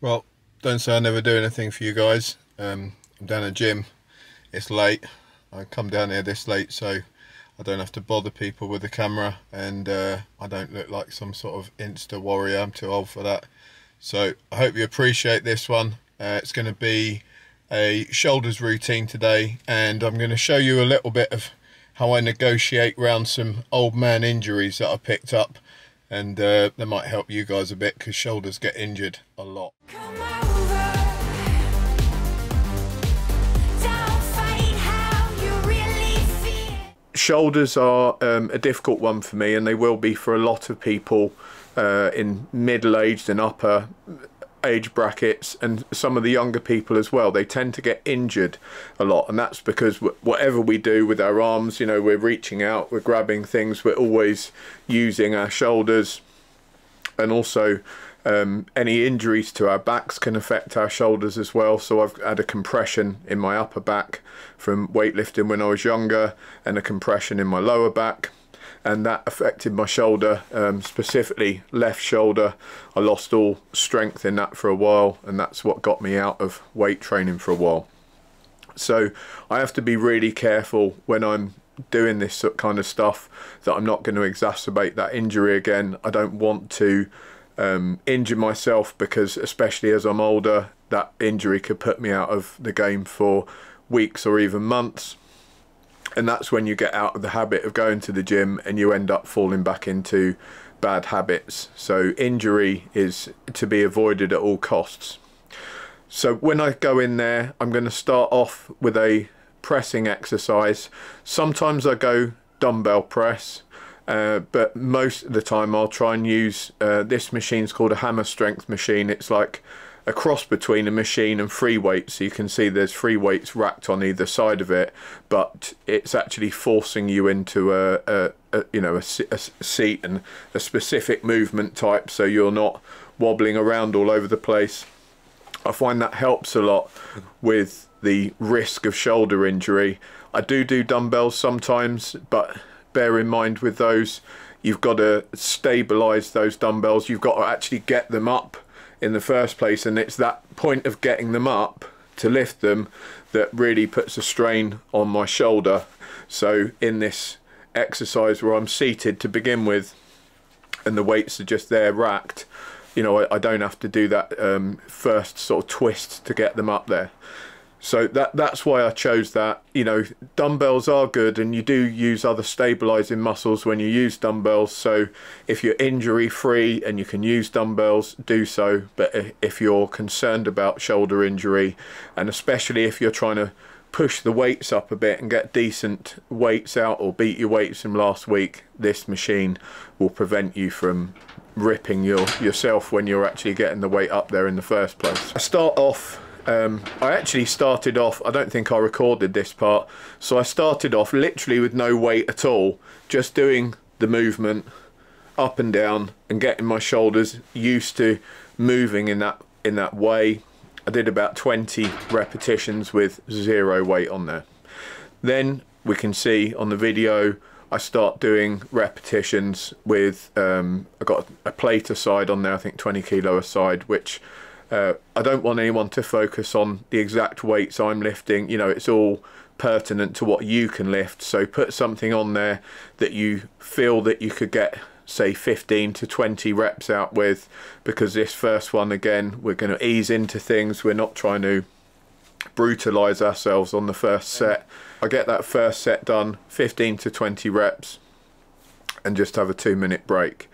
Well, don't say I never do anything for you guys. I'm down at the gym. It's late. I come down here this late so I don't have to bother people with the camera, and I don't look like some sort of Insta warrior. I'm too old for that. So I hope you appreciate this one. It's going to be a shoulders routine today, and I'm going to show you a little bit of how I negotiate around some old man injuries that I picked up, and that might help you guys a bit because shoulders get injured a lot. Shoulders are a difficult one for me, and they will be for a lot of people in middle-aged and upper age brackets, and some of the younger people as well. They tend to get injured a lot, and that's because whatever we do with our arms, you know, we're reaching out, we're grabbing things, we're always using our shoulders, and also any injuries to our backs can affect our shoulders as well. So I've had a compression in my upper back from weightlifting when I was younger, and a compression in my lower back, and that affected my shoulder, specifically left shoulder. I lost all strength in that for a while, and that's what got me out of weight training for a while. So I have to be really careful when I'm doing this kind of stuff that I'm not going to exacerbate that injury again. I don't want to injure myself, because especially as I'm older, that injury could put me out of the game for weeks or even months, and that's when you get out of the habit of going to the gym and you end up falling back into bad habits. So injury is to be avoided at all costs. So when I go in there, I'm going to start off with a pressing exercise. Sometimes I go dumbbell press, but most of the time I'll try and use this machine's called a hammer strength machine. It's like a cross between a machine and free weights. So you can see there's free weights racked on either side of it, but it's actually forcing you into a seat and a specific movement type, so you're not wobbling around all over the place. I find that helps a lot with the risk of shoulder injury. I do dumbbells sometimes, but bear in mind with those, you've got to stabilize those dumbbells. You've got to actually get them up in the first place, and it's that point of getting them up to lift them that really puts a strain on my shoulder. So in this exercise where I'm seated to begin with and the weights are just there racked, you know, I don't have to do that first sort of twist to get them up there. So that's why I chose that. You know, dumbbells are good, and you do use other stabilizing muscles when you use dumbbells. So if you're injury free and you can use dumbbells, do so. But if you're concerned about shoulder injury, and especially if you're trying to push the weights up a bit and get decent weights out, or beat your weights from last week, this machine will prevent you from ripping yourself when you're actually getting the weight up there in the first place. I start off, I actually started off, I don't think I recorded this part, so I started off literally with no weight at all, just doing the movement up and down and getting my shoulders used to moving in that way. I did about 20 repetitions with zero weight on there. Then we can see on the video I start doing repetitions with I got a plate aside on there, I think 20 kilo aside, which I don't want anyone to focus on the exact weights I'm lifting. You know, it's all pertinent to what you can lift, so put something on there that you feel that you could get, say, 15 to 20 reps out with, because this first one, again, we're going to ease into things. We're not trying to brutalize ourselves on the first set. I get that first set done, 15 to 20 reps, and just have a 2-minute break.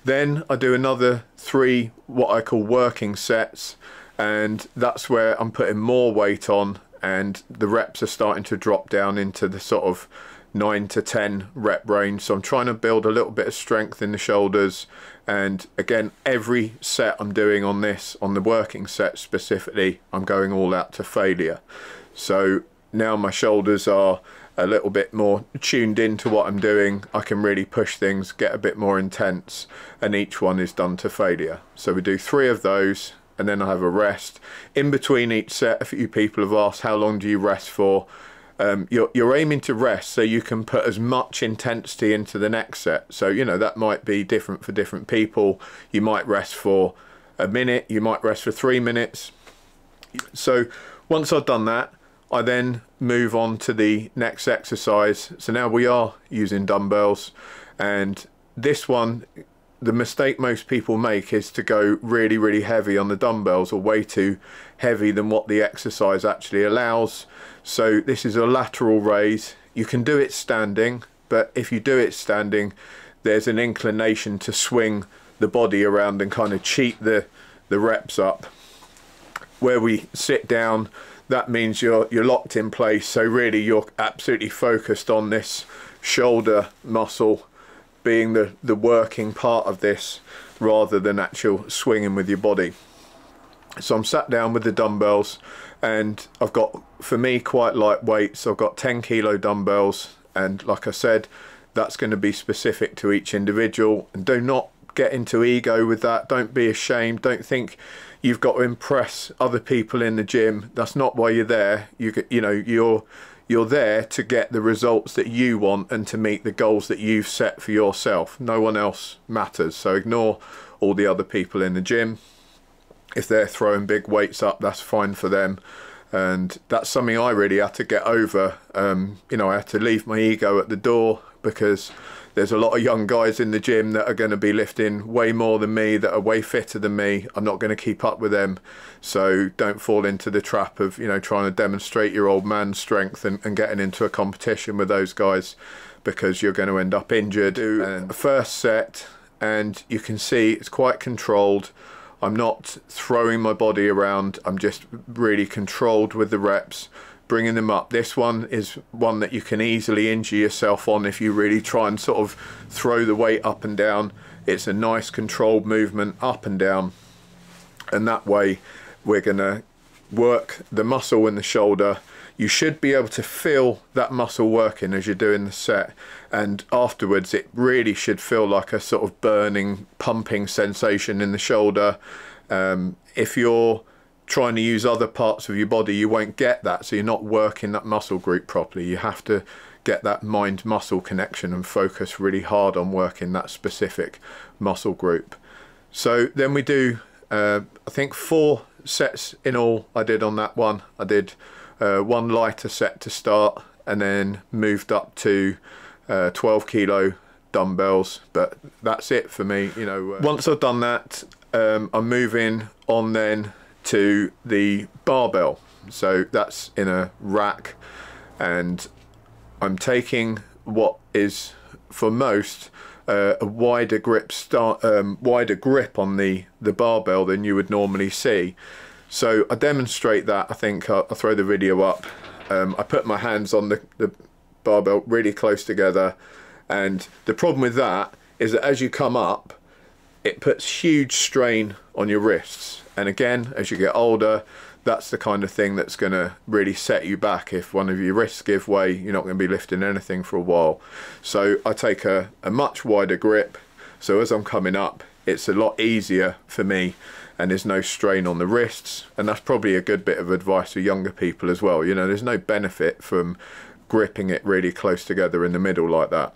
Then I do another 3 what I call working sets, and that's where I'm putting more weight on, and the reps are starting to drop down into the sort of 9 to 10 rep range. So I'm trying to build a little bit of strength in the shoulders, and again, every set I'm doing on this, on the working set specifically, I'm going all out to failure. So now my shoulders are a little bit more tuned into what I'm doing. I can really push things, get a bit more intense, and each one is done to failure. So we do 3 of those, and then I have a rest. In between each set, a few people have asked, how long do you rest for? You're aiming to rest so you can put as much intensity into the next set. So, you know, that might be different for different people. You might rest for a minute, you might rest for 3 minutes. So once I've done that, I then move on to the next exercise. So now we are using dumbbells, and this one, the mistake most people make is to go really heavy on the dumbbells, or way too heavy than what the exercise actually allows. So this is a lateral raise. You can do it standing, but if you do it standing, there's an inclination to swing the body around and kind of cheat the reps up. Where we sit down, that means you're locked in place, so really you're absolutely focused on this shoulder muscle being the working part of this, rather than actual swinging with your body. So I'm sat down with the dumbbells, and I've got, for me, quite light weights. I've got 10 kilo dumbbells, and like I said, that's going to be specific to each individual. And do not get into ego with that. Don't be ashamed. Don't think you've got to impress other people in the gym. That's not why you're there. You know, you're there to get the results that you want and to meet the goals that you've set for yourself. No one else matters. So ignore all the other people in the gym. If they're throwing big weights up, that's fine for them. And that's something I really had to get over. You know, I had to leave my ego at the door, because there's a lot of young guys in the gym that are going to be lifting way more than me, that are way fitter than me. I'm not going to keep up with them. So don't fall into the trap of, you know, trying to demonstrate your old man strength and getting into a competition with those guys, because you're going to end up injured. And the first set, and you can see it's quite controlled. I'm not throwing my body around. I'm just really controlled with the reps, bringing them up. This one is one that you can easily injure yourself on if you really try and sort of throw the weight up and down. It's a nice controlled movement up and down, and that way we're going to work the muscle in the shoulder. You should be able to feel that muscle working as you're doing the set, and afterwards it really should feel like a sort of burning, pumping sensation in the shoulder. If you're trying to use other parts of your body, you won't get that, so you're not working that muscle group properly. You have to get that mind-muscle connection and focus really hard on working that specific muscle group. So then we do, I think 4 sets in all I did on that one. I did one lighter set to start, and then moved up to 12 kilo dumbbells, but that's it for me. You know, once I've done that, I'm moving on then to the barbell. So that's in a rack, and I'm taking what is for most a wider grip on the barbell than you would normally see. So I demonstrate that. I think I'll throw the video up. I put my hands on the barbell really close together, and the problem with that is that as you come up, it puts huge strain on your wrists. And again, as you get older, that's the kind of thing that's going to really set you back. If one of your wrists give way, you're not going to be lifting anything for a while. So I take a much wider grip, so as I'm coming up, it's a lot easier for me, and there's no strain on the wrists. And that's probably a good bit of advice for younger people as well. You know, there's no benefit from gripping it really close together in the middle like that.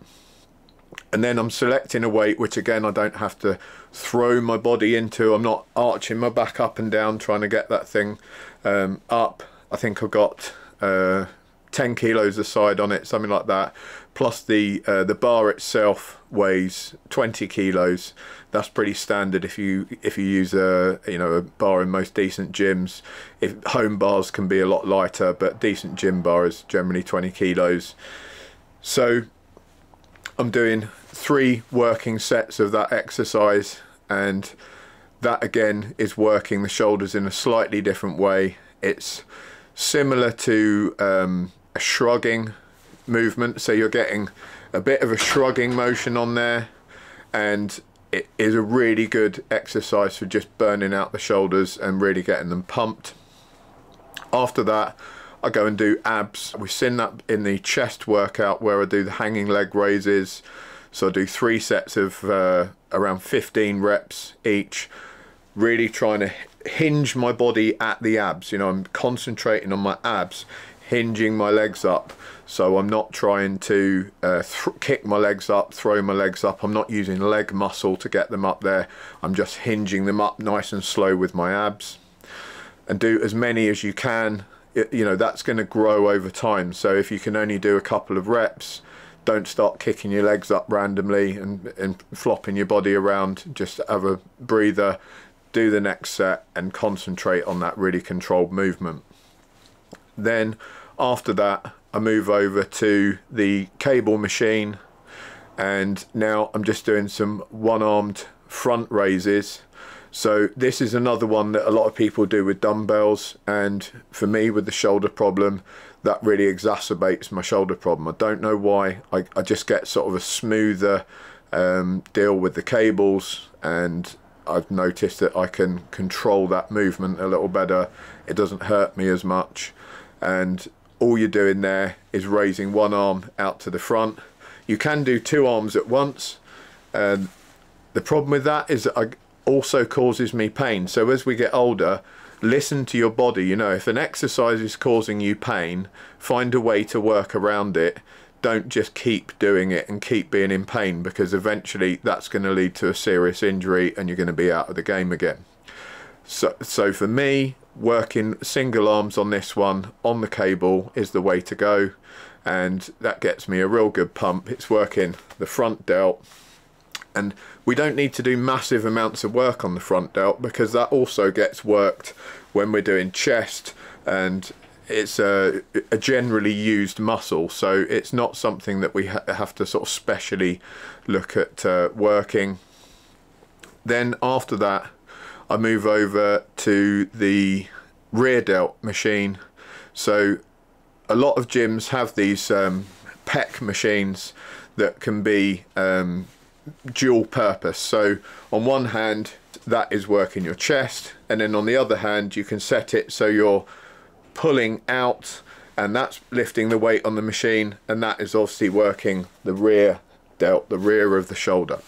And then I'm selecting a weight which, again, I don't have to throw my body into. I'm not arching my back up and down trying to get that thing up. I think I've got 10 kilos aside on it, something like that. Plus the bar itself weighs 20 kilos. That's pretty standard if you use a bar in most decent gyms. If home bars can be a lot lighter, but decent gym bar is generally 20 kilos. So I'm doing 3 working sets of that exercise, and that again is working the shoulders in a slightly different way. It's similar to a shrugging movement, so you're getting a bit of a shrugging motion on there, and it is a really good exercise for just burning out the shoulders and really getting them pumped. After that, I go and do abs. We've seen that in the chest workout where I do the hanging leg raises. So I do 3 sets of around 15 reps each, really trying to hinge my body at the abs. You know, I'm concentrating on my abs, hinging my legs up. So I'm not trying to kick my legs up, throw my legs up. I'm not using leg muscle to get them up there. I'm just hinging them up nice and slow with my abs. And do as many as you can. You know, that's going to grow over time. So if you can only do a couple of reps, don't start kicking your legs up randomly and flopping your body around. Just have a breather, do the next set and concentrate on that really controlled movement. Then after that, I move over to the cable machine, and now I'm just doing some one-armed front raises. So this is another one that a lot of people do with dumbbells, and for me with the shoulder problem, that really exacerbates my shoulder problem. I don't know why. I just get sort of a smoother deal with the cables, and I've noticed that I can control that movement a little better. It doesn't hurt me as much, and all you're doing there is raising one arm out to the front. You can do two arms at once, and the problem with that is that it also causes me pain. So as we get older, listen to your body. You know, if an exercise is causing you pain, find a way to work around it. Don't just keep doing it and keep being in pain, because eventually that's going to lead to a serious injury and you're going to be out of the game again. So for me, working single arms on this one on the cable is the way to go, and that gets me a real good pump. It's working the front delt, and we don't need to do massive amounts of work on the front delt, because that also gets worked when we're doing chest, and it's a generally used muscle, so it's not something that we have to sort of specially look at working. Then after that, I move over to the rear delt machine. So a lot of gyms have these pec machines that can be dual purpose. So on one hand, that is working your chest, and then on the other hand, you can set it so you're pulling out, and that's lifting the weight on the machine, and that is obviously working the rear delt, the rear of the shoulder.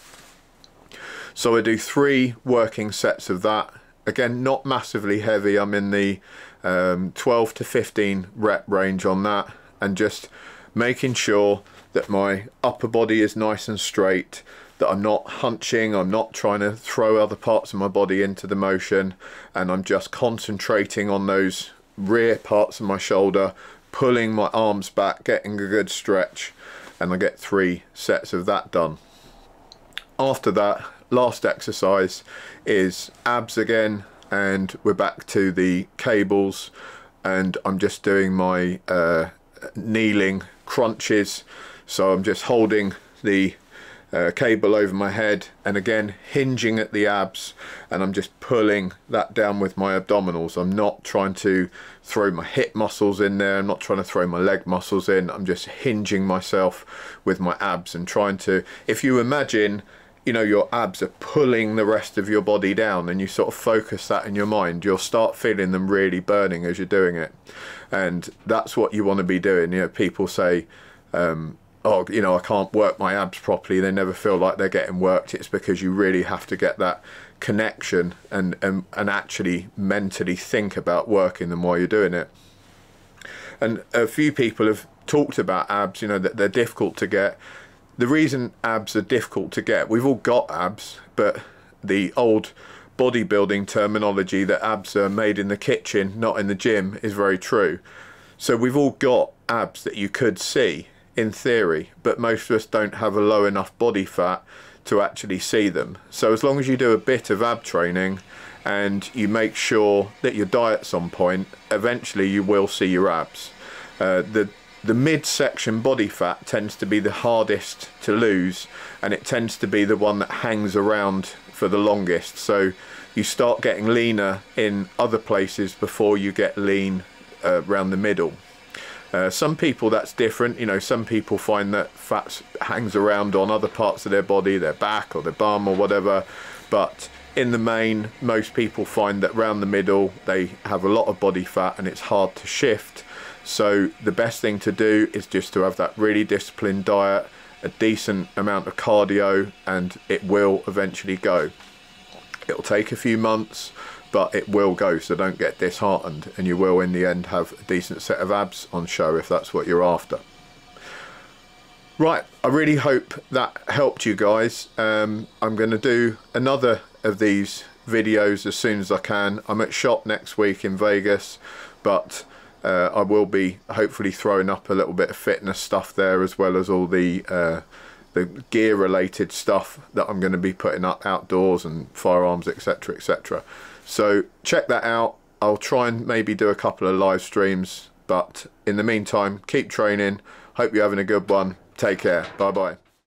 So I do 3 working sets of that. Again, not massively heavy. I'm in the 12 to 15 rep range on that, and just making sure that my upper body is nice and straight, that I'm not hunching, I'm not trying to throw other parts of my body into the motion, and I'm just concentrating on those rear parts of my shoulder, pulling my arms back, getting a good stretch, and I get 3 sets of that done. After that, last exercise is abs again, and we're back to the cables, and I'm just doing my kneeling crunches. So I'm just holding the cable over my head, and again hinging at the abs, and I'm just pulling that down with my abdominals. I'm not trying to throw my hip muscles in there, I'm not trying to throw my leg muscles in, I'm just hinging myself with my abs and trying to, if you imagine, you know, your abs are pulling the rest of your body down, and you sort of focus that in your mind, you'll start feeling them really burning as you're doing it. And that's what you want to be doing. You know, people say, oh, you know, I can't work my abs properly, they never feel like they're getting worked. It's because you really have to get that connection and actually mentally think about working them while you're doing it. And a few people have talked about abs, you know, that they're difficult to get. The reason abs are difficult to get, we've all got abs, but the old bodybuilding terminology that abs are made in the kitchen, not in the gym, is very true. So we've all got abs that you could see in theory, but most of us don't have a low enough body fat to actually see them. So as long as you do a bit of ab training and you make sure that your diet's on point, eventually you will see your abs. The midsection body fat tends to be the hardest to lose, and it tends to be the one that hangs around for the longest. So you start getting leaner in other places before you get lean around the middle. Some people that's different, you know, some people find that fat hangs around on other parts of their body, their back or their bum or whatever, but in the main, most people find that around the middle they have a lot of body fat and it's hard to shift. So the best thing to do is just to have that really disciplined diet, a decent amount of cardio, and it will eventually go. It'll take a few months, but it will go, so don't get disheartened, and you will in the end have a decent set of abs on show if that's what you're after. Right, I really hope that helped you guys. I'm going to do another of these videos as soon as I can. I'm at SHOT next week in Vegas, but I will be hopefully throwing up a little bit of fitness stuff there, as well as all the gear related stuff that I'm going to be putting up outdoors, and firearms, etc, etc. So check that out. I'll try and maybe do a couple of live streams, but in the meantime, keep training. Hope you're having a good one. Take care. Bye bye.